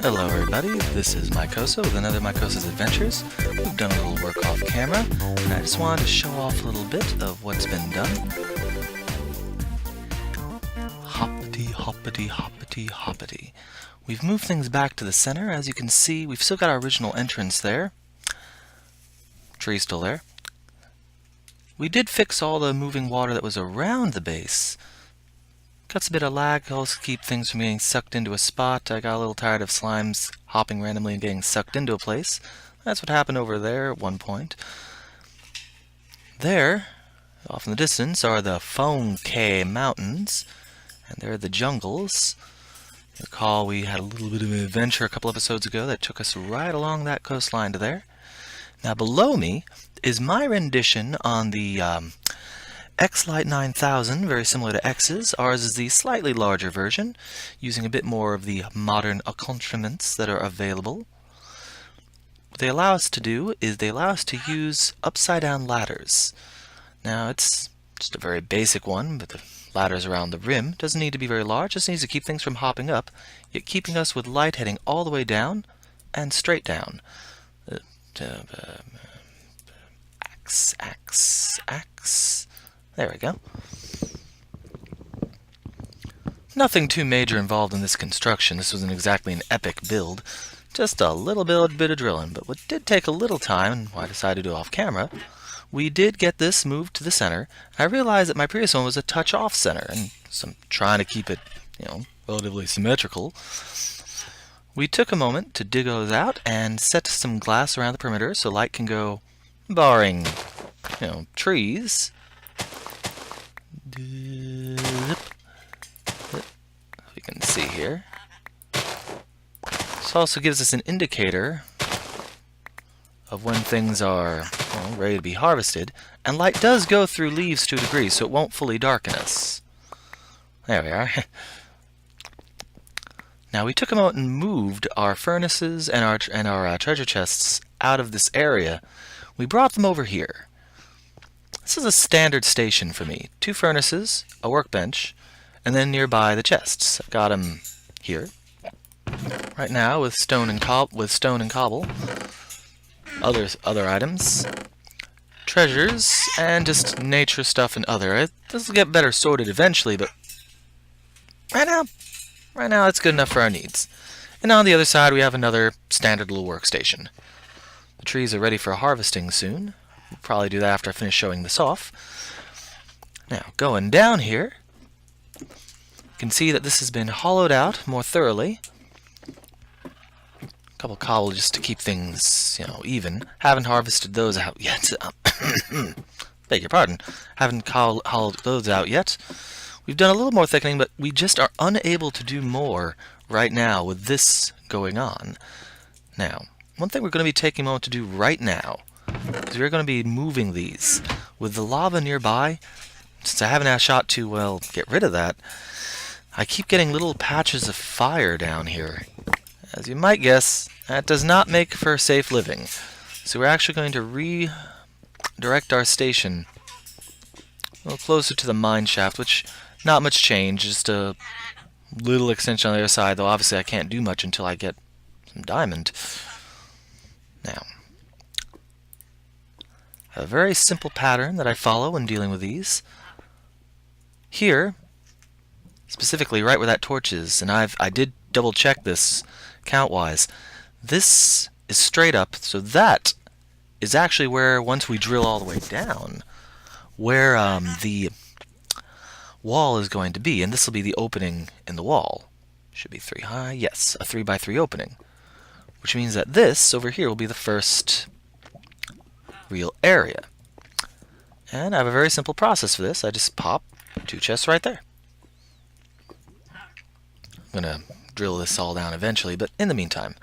Hello everybody, this is Mycosa with another Mycosa's Adventures. We've done a little work off camera, and I just wanted to show off a little bit of what's been done. Hoppity, hoppity, hoppity, hoppity. We've moved things back to the center. As you can see, we've still got our original entrance there. Tree's still there. We did fix all the moving water that was around the base. Cuts a bit of lag, helps keep things from getting sucked into a spot. I got a little tired of slimes hopping randomly and getting sucked into a place. That's what happened over there at one point. There, off in the distance, are the Phonke Mountains, and there are the jungles. Recall we had a little bit of an adventure a couple episodes ago that took us right along that coastline to there. Now below me is my rendition on the X-Lite 9000, very similar to X's. Ours is the slightly larger version, using a bit more of the modern accoutrements that are available. What they allow us to do is they allow us to use upside-down ladders. Now it's just a very basic one, but the ladders around the rim doesn't need to be very large, just needs to keep things from hopping up, yet keeping us with light heading all the way down and straight down. Axe. There we go. Nothing too major involved in this construction. This wasn't exactly an epic build. Just a little bit of drilling. But what did take a little time, and why I decided to do it off camera, we did get this moved to the center. I realized that my previous one was a touch off center, and so I'm trying to keep it, relatively symmetrical. We took a moment to dig those out and set some glass around the perimeter so light can go, barring, trees. You can see here. This also gives us an indicator of when things are ready to be harvested, and light does go through leaves to a degree, so it won't fully darken us. There we are. Now we took a moment and moved our furnaces and our treasure chests out of this area. We brought them over here. This is a standard station for me. 2 furnaces, a workbench, and then nearby the chests. I've got them here. Right now with stone and cobble. Other items. Treasures, and just nature stuff and other. This will get better sorted eventually, but right now it's good enough for our needs. And on the other side we have another standard little workstation. The trees are ready for harvesting soon. We'll probably do that after I finish showing this off. Now, going down here, you can see that this has been hollowed out more thoroughly. A couple cobble just to keep things, even. Haven't harvested those out yet. Beg your pardon. Haven't hollowed those out yet. We've done a little more thickening, but we just are unable to do more right now with this going on. Now, one thing we're going to be taking a moment to do right now is we're going to be moving these. With the lava nearby, since I haven't had a shot to, get rid of that, I keep getting little patches of fire down here. As you might guess, that does not make for safe living. So we're actually going to redirect our station a little closer to the mine shaft, which, not much change, just a little extension on the other side, though obviously I can't do much until I get some diamond. Now, a very simple pattern that I follow when dealing with these. Here, specifically right where that torch is, and I did double check this count-wise, this is straight up, so that is actually where, once we drill all the way down, where the wall is going to be, and this will be the opening in the wall. Should be 3 high, yes, a 3x3 opening. Which means that this over here will be the first real area. And I have a very simple process for this. I just pop 2 chests right there. I'm going to drill this all down eventually, but in the meantime,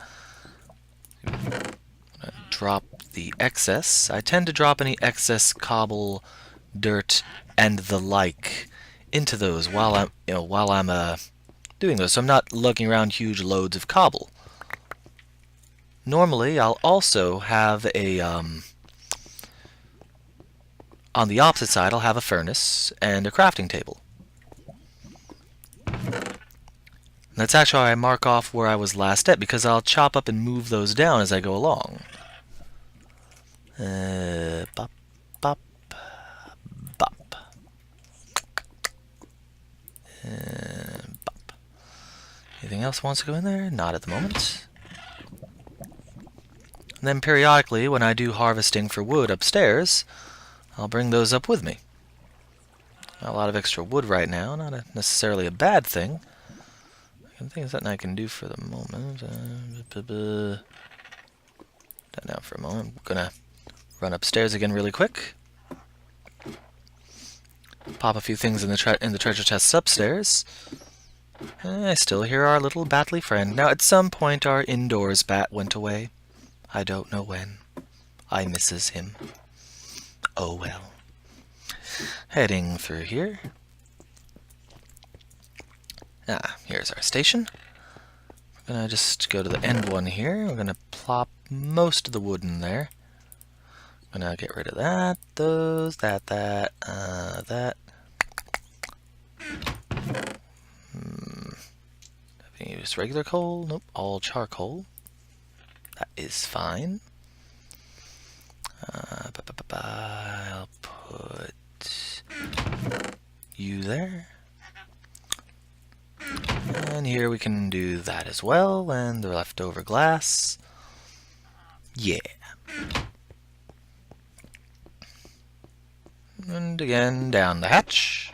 I'm going to drop the excess. I tend to drop any excess cobble, dirt, and the like into those while I'm doing those, so I'm not lugging around huge loads of cobble. Normally, I'll also have a, on the opposite side, I'll have a furnace and a crafting table. That's actually how I mark off where I was last at, because I'll chop up and move those down as I go along. Bop, bop, bop. Bop. Anything else wants to go in there? Not at the moment. And then periodically, when I do harvesting for wood upstairs, I'll bring those up with me. Got a lot of extra wood right now, not necessarily a bad thing. I think it's something I can do for the moment. Done now for a moment. I'm gonna run upstairs again really quick. Pop a few things in the treasure chests upstairs. I still hear our little battly friend. Now, at some point, our indoors bat went away. I don't know when. I misses him. Oh well. Heading through here. Here's our station. We're gonna just go to the end one here. We're gonna plop most of the wood in there. I'm gonna get rid of that, those, that. Have any use regular coal? Nope, all charcoal. That is fine. I'll put you there. And here we can do that as well, and the leftover glass. Yeah. And again, down the hatch.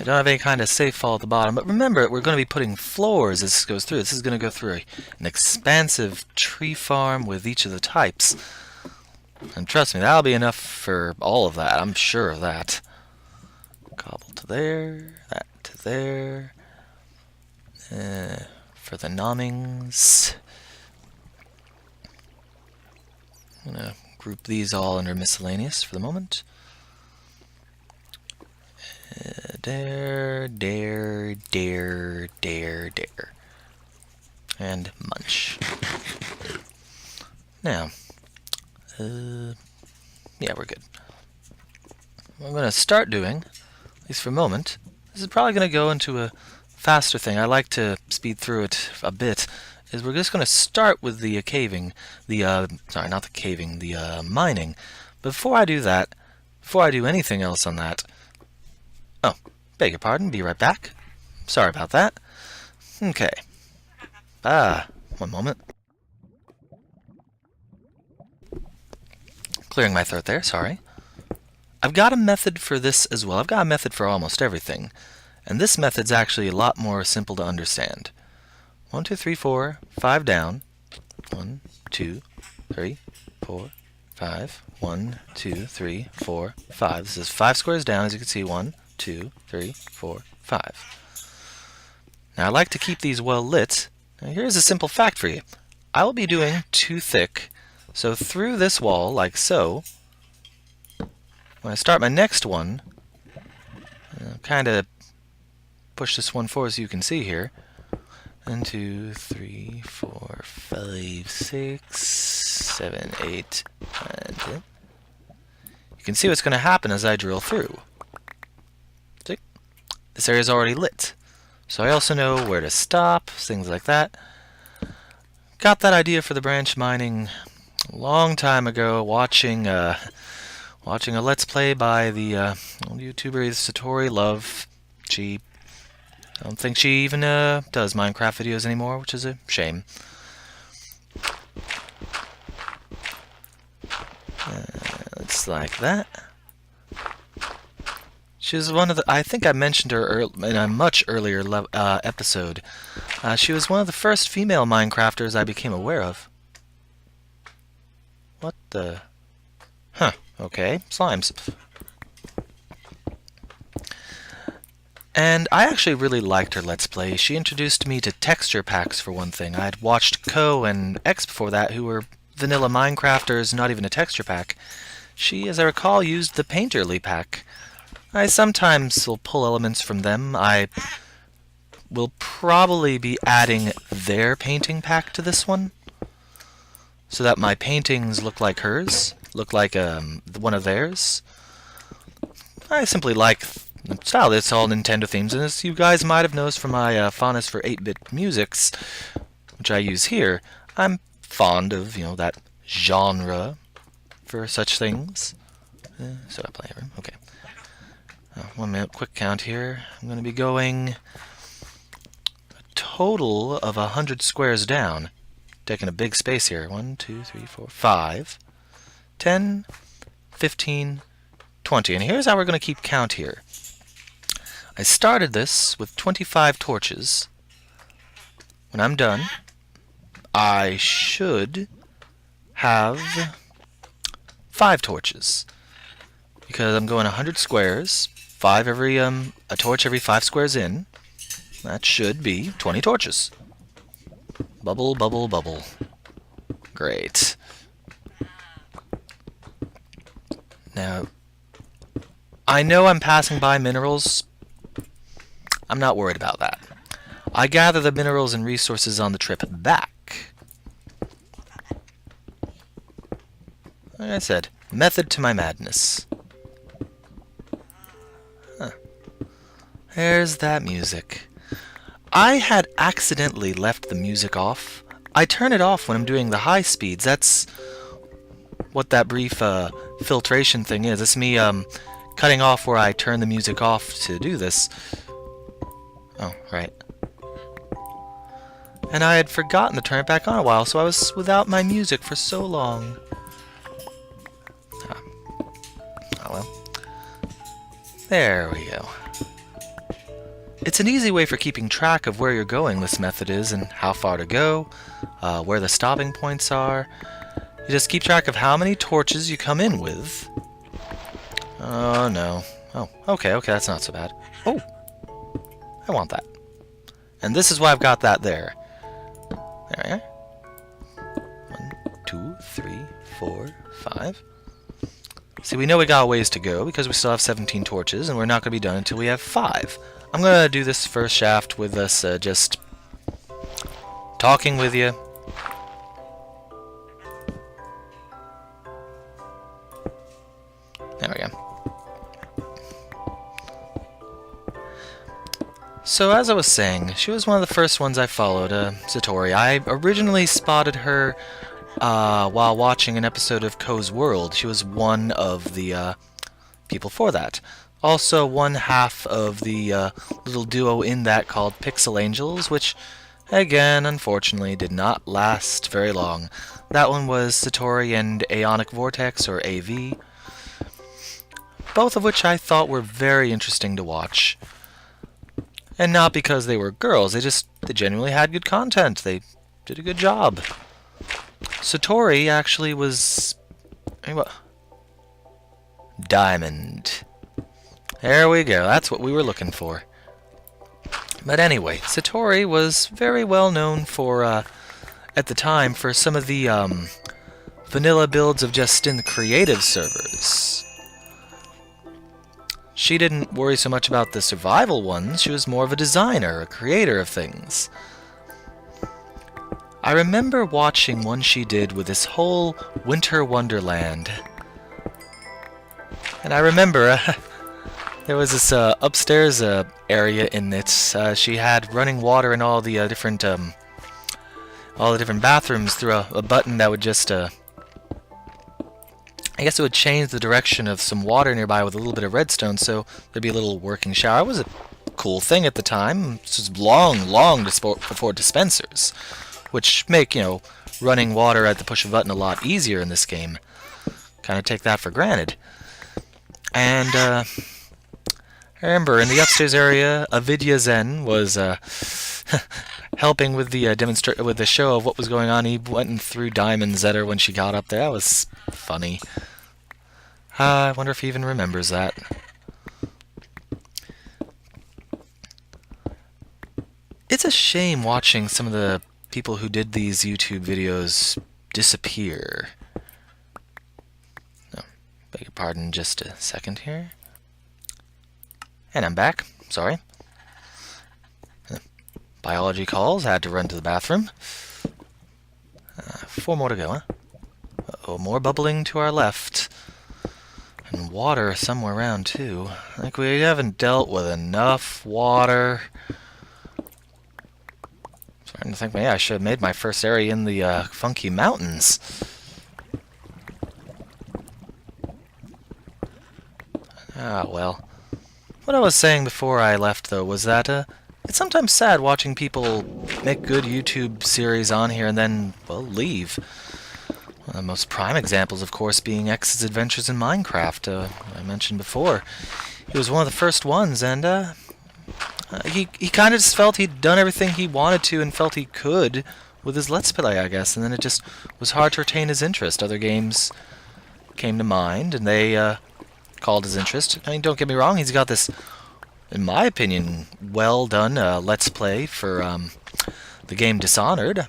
I don't have any kind of safe fall at the bottom, but remember, we're going to be putting floors as this goes through. This is going to go through an expansive tree farm with each of the types. And trust me, that'll be enough for all of that. I'm sure of that. Cobble to there, that to there. For the nommings, I'm going to group these all under miscellaneous for the moment. Dare. And munch. Now, yeah, we're good. What I'm going to start doing, at least for a moment, this is probably going to go into a faster thing. I like to speed through it a bit. Is we're just going to start with the caving, sorry, not the caving, the mining. Before I do that, before I do anything else on that, oh, beg your pardon, be right back. Sorry about that. Okay. One moment. Clearing my throat there, sorry. I've got a method for this as well. I've got a method for almost everything. And this method's actually a lot more simple to understand. 1, 2, 3, 4, 5 down. 1, 2, 3, 4, 5. 1, 2, 3, 4, 5. This is 5 squares down, as you can see. 1, 2, 3, 4, 5. Now I like to keep these well lit. Now here's a simple fact for you. I will be doing 2 thick. So through this wall, like so, when I start my next one, I'll kind of push this one forward so you can see here. 1, 2, 3, 4, 5, 6, 7, 8, 9, 10. You can see what's going to happen as I drill through. See? This area is already lit. So I also know where to stop, things like that. Got that idea for the branch mining a long time ago, watching a Let's Play by the old YouTuber Satori Love. I don't think she even does Minecraft videos anymore, which is a shame. It's like that. She was one of the, I think I mentioned her in a much earlier episode. She was one of the first female Minecrafters I became aware of. What the? Huh, okay, slimes. And I actually really liked her Let's Play. She introduced me to texture packs, for one thing. I'd watched Ko and X before that, who were vanilla Minecrafters, not even a texture pack. She, as I recall, used the Painterly pack. I sometimes will pull elements from them. I will probably be adding their painting pack to this one, so that my paintings look like hers, look like one of theirs. I simply like style. It's all Nintendo themes, and as you guys might have noticed from my fondness for 8-bit musics, which I use here, I'm fond of, that genre for such things. So I play here. Okay. 1 minute quick count here. I'm going to be going a total of 100 squares down. Taking a big space here. 1, 2, 3, 4, 5, 10, 15, 20. And here's how we're going to keep count here. I started this with 25 torches. When I'm done, I should have 5 torches. Because I'm going 100 squares, a torch every 5 squares in. That should be 20 torches. Bubble, bubble, bubble. Great. Now, I know I'm passing by minerals. I'm not worried about that. I gather the minerals and resources on the trip back. Like I said, method to my madness. There's that music. I had accidentally left the music off. I turn it off when I'm doing the high speeds. That's what that brief filtration thing is. It's me cutting off where I turn the music off to do this. Oh, right. And I had forgotten to turn it back on a while, so I was without my music for so long. Oh well. There we go. It's an easy way for keeping track of where you're going, this method is, and how far to go, where the stopping points are. You just keep track of how many torches you come in with. Oh, no. Oh, okay, that's not so bad. Oh, I want that. And this is why I've got that there. There we are. 1, 2, 3, 4, 5. See, we know we got a ways to go because we still have 17 torches, and we're not going to be done until we have 5. I'm going to do this first shaft with us just talking with you. There we go. So as I was saying, she was one of the first ones I followed, Satori. I originally spotted her while watching an episode of Ko's World. She was one of the people for that. Also, one half of the little duo in that called Pixel Angels, which, again, unfortunately, did not last very long. That one was Satori and Aeonic Vortex, or AV, both of which I thought were very interesting to watch. And not because they were girls, they genuinely had good content. They did a good job. Satori actually was... Diamond. There we go, that's what we were looking for. But anyway, Satori was very well known for, at the time, for some of the vanilla builds of just in the creative servers. She didn't worry so much about the survival ones, she was more of a designer, a creator of things. I remember watching one she did with this whole Winter Wonderland. And I remember... there was this upstairs area in it. She had running water in all the different bathrooms through a button that would just I guess it would change the direction of some water nearby with a little bit of redstone, so there'd be a little working shower. It was a cool thing at the time. This was long before dispensers, which make running water at the push of a button a lot easier in this game. Kind of take that for granted. And I remember in the upstairs area, Avidya Zen was helping with the with the show of what was going on. He went and threw diamonds at her when she got up there. That was funny. I wonder if he even remembers that. It's a shame watching some of the people who did these YouTube videos disappear. No, beg your pardon, just a second here. And I'm back. Sorry. Biology calls. I had to run to the bathroom. 4 more to go, huh? Uh-oh, more bubbling to our left. And water somewhere around, too. Like, we haven't dealt with enough water. Starting to think, maybe I should have made my first area in the funky mountains. Ah, well. What I was saying before I left, though, was that it's sometimes sad watching people make good YouTube series on here and then, well, leave. One of the most prime examples, of course, being X's Adventures in Minecraft, I mentioned before. He was one of the first ones, and he kind of just felt he'd done everything he wanted to and felt he could with his Let's Play, I guess, and then it just was hard to retain his interest. Other games came to mind, and they called his interest. I mean, don't get me wrong, he's got this, in my opinion, well done Let's Play for the game Dishonored.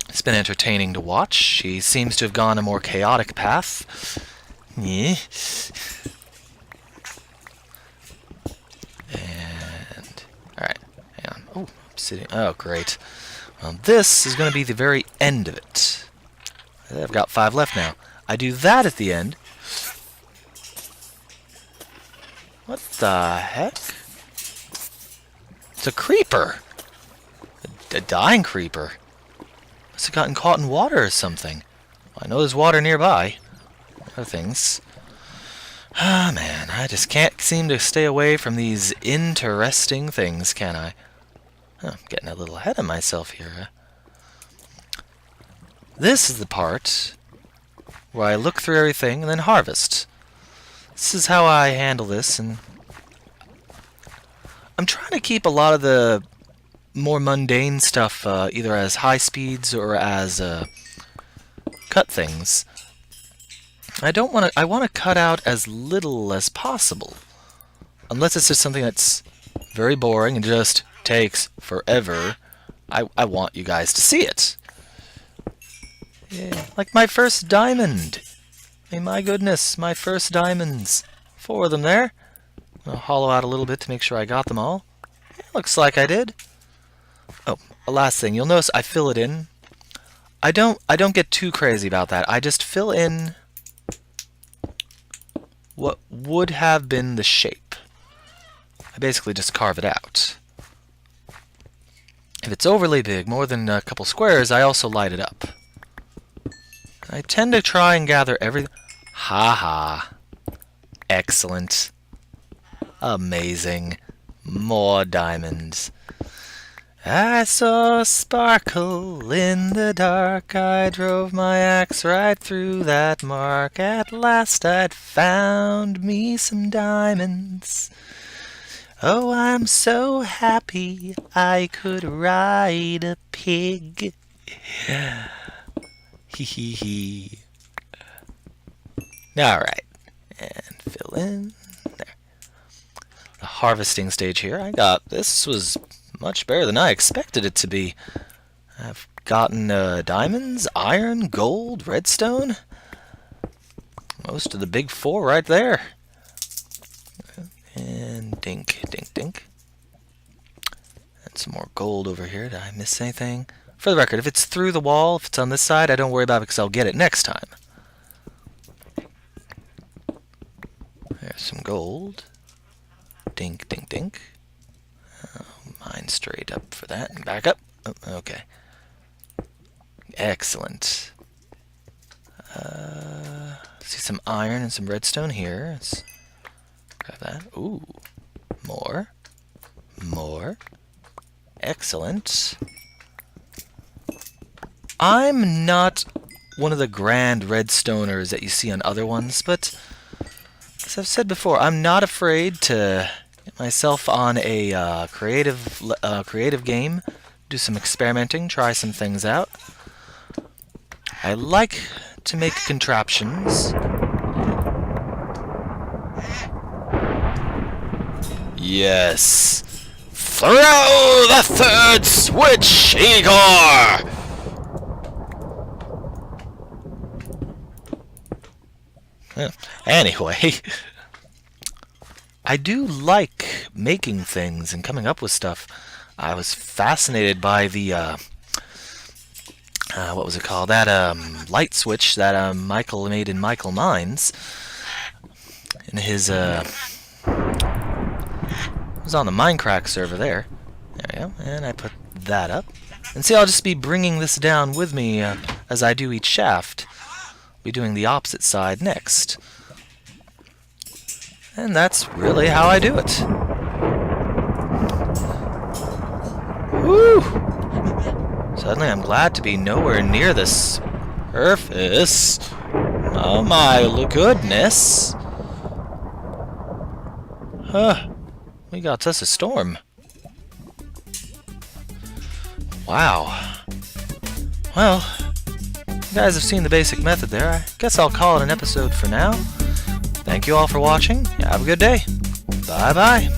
It's been entertaining to watch. He seems to have gone a more chaotic path. Yeah. And alright, hang on. Oh, obsidian. Oh, great. Well, this is going to be the very end of it. I've got 5 left now. I do that at the end. What the heck? It's a creeper. A dying creeper. Must have gotten caught in water or something. Well, I know there's water nearby. Other things. Ah, man, I just can't seem to stay away from these interesting things, can I? Oh, I'm getting a little ahead of myself here. This is the part where I look through everything and then harvest. This is how I handle this, and I'm trying to keep a lot of the more mundane stuff either as high speeds or as cut things. I want to cut out as little as possible, unless it's just something that's very boring and just takes forever. I want you guys to see it. Yeah, like my first diamond. I mean, my goodness, my first diamonds. 4 of them there. I'll hollow out a little bit to make sure I got them all. Yeah, looks like I did. Oh, a last thing. You'll notice I fill it in. I don't get too crazy about that. I just fill in what would have been the shape. I basically just carve it out. If it's overly big, more than a couple squares, I also light it up. I tend to try and gather everything. Ha. Excellent. Amazing. More diamonds. I saw a sparkle in the dark. I drove my axe right through that mark. At last I'd found me some diamonds. Oh, I'm so happy I could ride a pig. Hee. Alright. And fill in. There. The harvesting stage here. This was much better than I expected it to be. I've gotten diamonds, iron, gold, redstone. Most of the big 4 right there. And dink. And some more gold over here. Did I miss anything? For the record, if it's through the wall, if it's on this side, I don't worry about it because I'll get it next time. There's some gold. Dink. Oh, mine straight up for that. And back up. Oh, okay. Excellent. See some iron and some redstone here. Let's grab that. Ooh. More. Excellent. I'm not one of the grand redstoners that you see on other ones, but as I've said before, I'm not afraid to get myself on a creative game, do some experimenting, try some things out. I like to make contraptions. Yes. Throw the 3rd switch, Igor! Anyway, I do like making things and coming up with stuff. I was fascinated by the what was it called? That light switch that Michael made in Michael Mines. In his it was on the Minecraft server there. There we go. And I put that up. And see, I'll just be bringing this down with me as I do each shaft. Be doing the opposite side next. And that's really how I do it. Woo! Suddenly I'm glad to be nowhere near this surface. Oh my goodness. Huh. We got us a storm. Wow. Well, you guys have seen the basic method there. I guess I'll call it an episode for now. Thank you all for watching. Have a good day. Bye-bye.